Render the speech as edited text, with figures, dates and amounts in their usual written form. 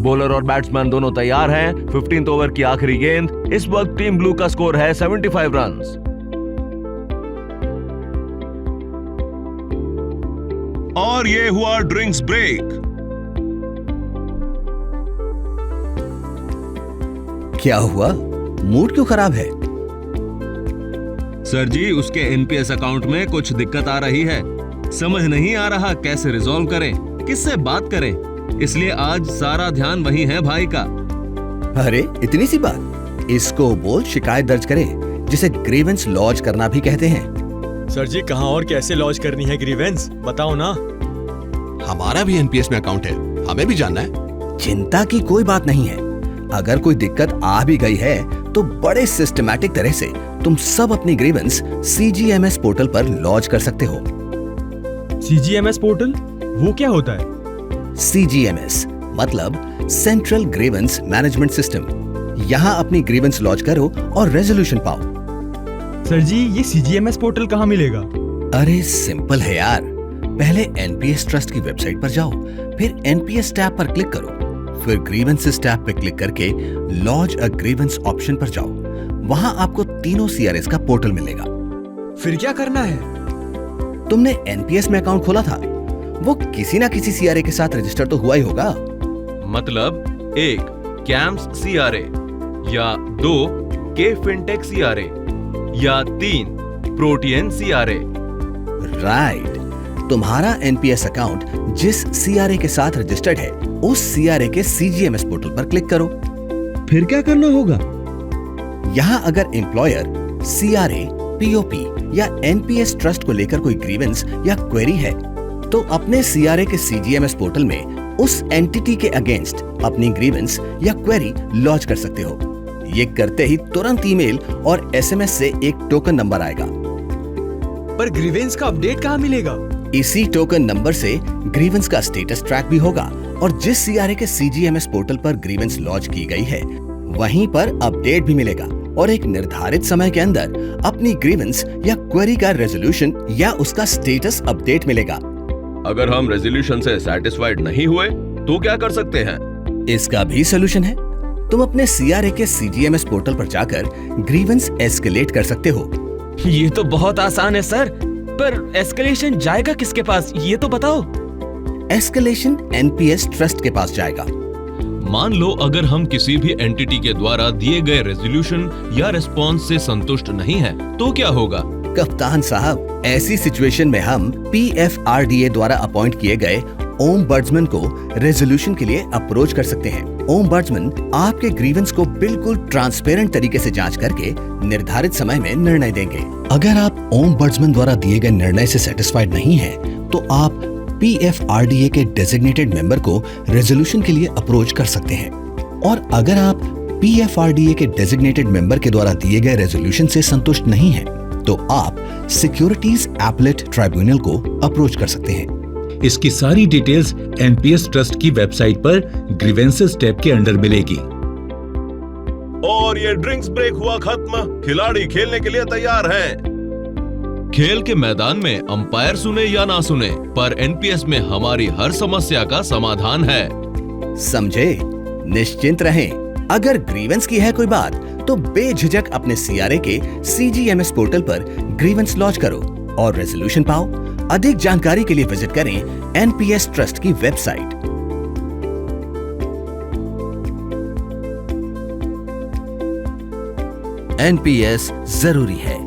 Bowler और batsman दोनों तैयार हैं। 15th ओवर की आखिरी गेंद। इस वक्त टीम ब्लू का स्कोर है 75 रन्स। और ये हुआ ड्रिंक्स ब्रेक। क्या हुआ? मूड क्यों खराब है? सर जी, उसके एनपीएस अकाउंट में कुछ दिक्कत आ रही है। समझ नहीं आ रहा कैसे रिजॉल्व करें, किससे बात करें। इसलिए आज सारा ध्यान वही है भाई का। अरे इतनी सी बात? इसको बोल शिकायत दर्ज करें, जिसे ग्रीवेंस लॉज करना भी कहते हैं। सर जी, कहां और कैसे लॉज करनी है ग्रीवेंस, बताओ ना। हमारा भी एनपीएस में अकाउंट है, हमें भी जानना है। चिंता की कोई बात नहीं है। अगर कोई दिक्कत आ भी गई है तो बड़े सिस्टमैटिक तरह से तुम सब अपनी ग्रीवेंस सीजीएमएस पोर्टल पर लॉज कर सकते हो। सीजीएमएस पोर्टल, वो क्या होता है? सीजीएमएस मतलब सेंट्रल ग्रीवेंस मैनेजमेंट सिस्टम। यहाँ अपनी ग्रीवेंस लॉज करो और रेजोल्यूशन पाओ। सर जी, ये सीजीएमएस पोर्टल कहाँ मिलेगा? अरे सिंपल है यार। पहले एनपीएस ट्रस्ट की वेबसाइट पर जाओ, फिर एनपीएस टैब पर क्लिक करो, फिर ग्रीवेंसेस टैब पर क्लिक करके लॉज अ ग्रीवेंस ऑप्शन पर जाओ। वहां आपको तीनों सीआरएस का पोर्टल मिलेगा। फिर क्या करना है? तुमने एनपीएस में अकाउंट खोला था, वो किसी ना किसी सीआरए के साथ रजिस्टर तो हुआ ही होगा। मतलब 1 कैम्स सीआरए, या 2 के फिनटेक सीआरए, या 3 प्रोटियन सीआरए। राइट। तुम्हारा एनपीएस अकाउंट जिस सीआरए के साथ रजिस्टर्ड है, उस सीआरए के सीजीएमएस पोर्टल पर क्लिक करो। फिर क्या करना होगा? यहाँ अगर एम्प्लॉयर, सीआरए, पीओपी या एनपीएस ट्रस्ट को लेकर कोई ग्रीवेंस या क्वेरी है, तो अपने सीआरए के सीजीएमएस पोर्टल में उस एंटिटी के अगेंस्ट अपनी ग्रीवेंस या क्वेरी लॉन्च कर सकते हो। ये करते ही तुरंत ईमेल और एसएमएस से एक टोकन नंबर आएगा। पर ग्रीवेंस का अपडेट कहाँ मिलेगा? इसी टोकन नंबर से ग्रीवेंस का स्टेटस ट्रैक भी होगा और जिस सीआरए के सीजीएमएस पोर्टल पर ग्रीवेंस लॉन्च की गई है, वहीं पर अपडेट भी मिलेगा और एक निर्धारित समय के अंदर अपनी ग्रीवेंस या क्वेरी का रेजोल्यूशन या उसका स्टेटस अपडेट मिलेगा। अगर हम रेजोल्यूशन से सैटिस्फाइड नहीं हुए तो क्या कर सकते हैं? इसका भी सोल्यूशन है। तुम अपने सीआरए के सीजीएमएस पोर्टल पर जाकर ग्रीवेंस एस्केलेट कर सकते हो। ये तो बहुत आसान है सर, पर एस्केलेशन जाएगा किसके पास, ये तो बताओ। एस्केलेशन एनपीएस ट्रस्ट के पास जाएगा। मान लो अगर हम किसी भी एंटिटी के द्वारा दिए गए रेजोल्यूशन या रिस्पॉन्स से संतुष्ट नहीं है तो क्या होगा? कप्तान साहब, ऐसी सिचुएशन में हम पीएफआरडीए द्वारा अपॉइंट किए गए ओम्बड्समैन को रेजोल्यूशन के लिए अप्रोच कर सकते हैं। ओम्बड्समैन आपके ग्रीवेंस को बिल्कुल ट्रांसपेरेंट तरीके से जांच करके निर्धारित समय में निर्णय देंगे। अगर आप ओम्बड्समैन द्वारा दिए गए निर्णय से सेटिस्फाइड नहीं हैं, तो आप पीएफआरडीए के डेजिग्नेटेड मेंबर को रेजोल्यूशन के लिए अप्रोच कर सकते हैं। और अगर आप पीएफआरडीए के डेजिग्नेटेड मेंबर के द्वारा दिए गए रेजोल्यूशन से संतुष्ट नहीं हैं, तो आप सिक्योरिटीज एपेलेट ट्राइब्यूनल को अप्रोच कर सकते हैं। इसकी सारी डिटेल्स एनपीएस ट्रस्ट की वेबसाइट पर ग्रीवेंसेस टैब के अंडर मिलेगी। और ये ड्रिंक्स ब्रेक हुआ खत्म। खिलाड़ी खेलने के लिए तैयार हैं। खेल के मैदान में अंपायर सुने या ना सुने, पर एनपीएस में हमारी हर समस्या का समाधान है। समझे? निश्चिंत रहें। अगर ग्रीवेंस की है कोई बात, तो बेझिझक अपने सीआरए के सीजीएमएस पोर्टल पर ग्रीवेंस लॉन्च करो और रेजोल्यूशन पाओ। अधिक जानकारी के लिए विजिट करें एनपीएस ट्रस्ट की वेबसाइट। एनपीएस जरूरी है।